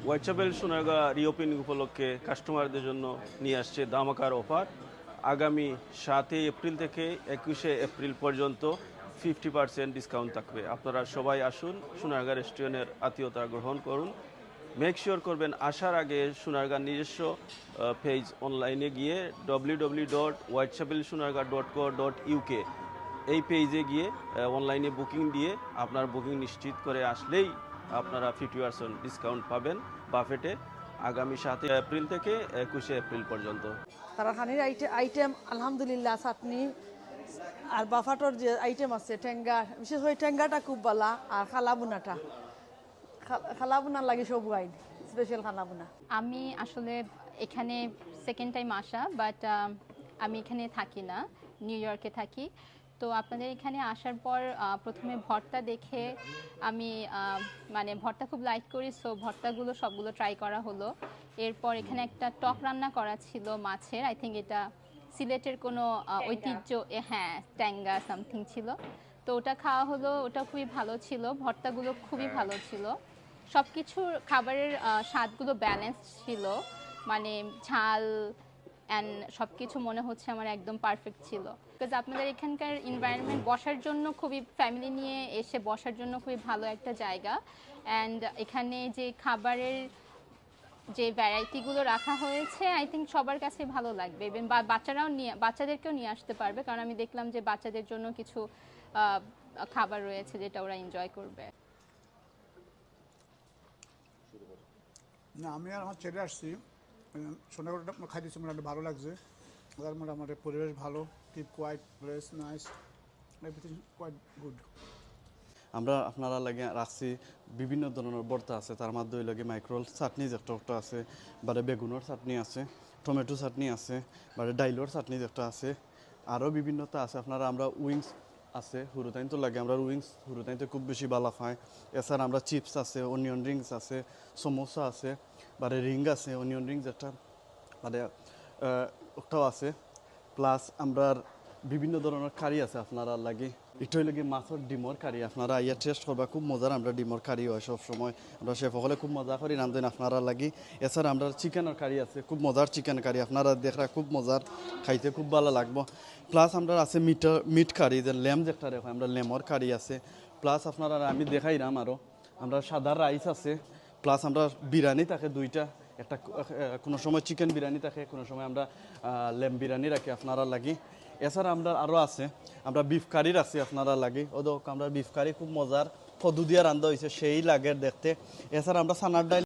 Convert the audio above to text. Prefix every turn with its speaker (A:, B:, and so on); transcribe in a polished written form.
A: Whitechapel Sonargaon reopening উপলক্ষে কাস্টমারদের জন্য নিয়ে আসছে ধামাকার অফার। আগামী 7 এপ্রিল থেকে 21 এপ্রিল পর্যন্ত 50% ডিসকাউন্ট থাকবে। আপনারা সবাই আসুন, সোনারগাঁ রেস্টুরেন্টের আতিথ্যতা গ্রহণ করুন। মেক শিওর করবেন আসার আগে সোনারগাঁ নিজস্ব পেজ অনলাইনে গিয়ে www.whitechapelsonagargah.co.uk এই পেজে গিয়ে অনলাইনে বুকিং দিয়ে আপনার বুকিং নিশ্চিত করে আসলেই আপনারা 50% ডিসকাউন্ট পাবেন বাফেটে আগামী 7 এপ্রিল থেকে 21 এপ্রিল পর্যন্ত।
B: তারাখানির আইটেম আলহামদুলিল্লাহ, চাটনি আর বাফাটোর যে আইটেম আছে টেঙ্গা, বিশেষ করে টেঙ্গাটা খুব ভালো, আর খালাবুনাটা খালাবুনার লাগে সব আইন স্পেশাল খালাবুনা।
C: আমি আসলে এখানে সেকেন্ড টাইম আসা, বাট আমি এখানে থাকি না, নিউ ইয়র্কে থাকি। তো আপনাদের এখানে আসার পর প্রথমে ভর্তা দেখে আমি মানে ভর্তা খুব লাইক করি, সো ভর্তাগুলো সবগুলো ট্রাই করা হলো। এরপর এখানে একটা টক রান্না করা ছিল মাছের, আই থিঙ্ক এটা সিলেটের কোনো ঐতিহ্য, হ্যাঁ ট্যাঙ্গা সামথিং ছিল। তো ওটা খাওয়া হলো, ওটা খুবই ভালো ছিল, ভর্তাগুলো খুবই ভালো ছিল। সব কিছুর খাবারের স্বাদগুলো ব্যালেন্স ছিল, মানে ঝাল অ্যান্ড সব কিছু মনে হচ্ছে আমার একদম পারফেক্ট ছিল। বিকজ আপনাদের এখানকার এনভায়রনমেন্ট বসার জন্য খুবই, ফ্যামিলি নিয়ে এসে বসার জন্য খুবই ভালো একটা জায়গা। অ্যান্ড এখানে যে খাবারের যে ভ্যারাইটিগুলো রাখা হয়েছে আই থিঙ্ক সবার কাছে ভালো লাগবে, এবং বাচ্চাদেরকেও নিয়ে আসতে পারবে, কারণ আমি দেখলাম যে বাচ্চাদের জন্য কিছু খাবার রয়েছে যেটা ওরা এনজয় করবে।
D: না, আমি আর আমার ছেলে আসছি, সোনাগড়টা খাইতেছি, মোটামুটি ভালো লাগছে। তার মোটামুটি পরিবেশ ভালো, keep quiet place, nice, everything quite good.
E: আমরা আপনারা লাগে রাখছি বিভিন্ন ধরনের ভর্তা আছে, তার মধ্যে লাগে মাইক্রোল চাটনি একটা আছে, বারে বেগুনের চাটনি আছে, টমেটো চাটনি আছে, বারে ডাইলর চাটনি একটা আছে, আরও বিভিন্নতা আছে। আপনারা আমরা উইংস আছে, হুরুতাইন তো লাগে, আমরা উইংস হুরুতাইনতে খুব বেশি ভালো খাই। এছাড়া আমরা চিপস আছে, অনিয়ন রিংস আছে, সমোসা আছে, বারে রিং আছে, অনিয়ন রিংস একটা মানে ওটাও আছে। প্লাস আমরা বিভিন্ন ধরনের কারি আছে আপনারা লাগে, এটাই লাগে মাছের ডিমর কারি, আপনারা ইয়া টেস্ট করবা, খুব মজার। আমরা ডিমর কারি হয় সবসময়, আমরা শেফ হলে খুব মজা করি রান্ধেন আপনারা লাগি। এছাড়া আমরা চিকেনের কারি আছে, খুব মজার চিকেন কারি, আপনারা দেখরা খুব মজার, খাইতে খুব ভালো লাগবো। প্লাস আমরা আছে মিট কারি, যে লেম যেটা রেখো আমরা লেমর কারি আছে। প্লাস আপনারা আমি দেখাইলাম আরও আমরা সাদা রাইস আছে। প্লাস আমরা বিরিয়ানি থাকে দুইটা, একটা কোনো সময় চিকেন বিরিয়ানি থাকে, কোনো সময় আমরা লেম বিরিয়ানি রাখি আপনারা লাগি। এছাড়া আমরা আরও আছে, আমরা বিফ কারি রাখছি আপনারা লাগে, ওদের আমরা বিফ কারি খুব মজার, কদু দিয়ে রান্ধা হয়েছে, সেই লাগে দেখতে। এছাড়া আমরা সানার ডাল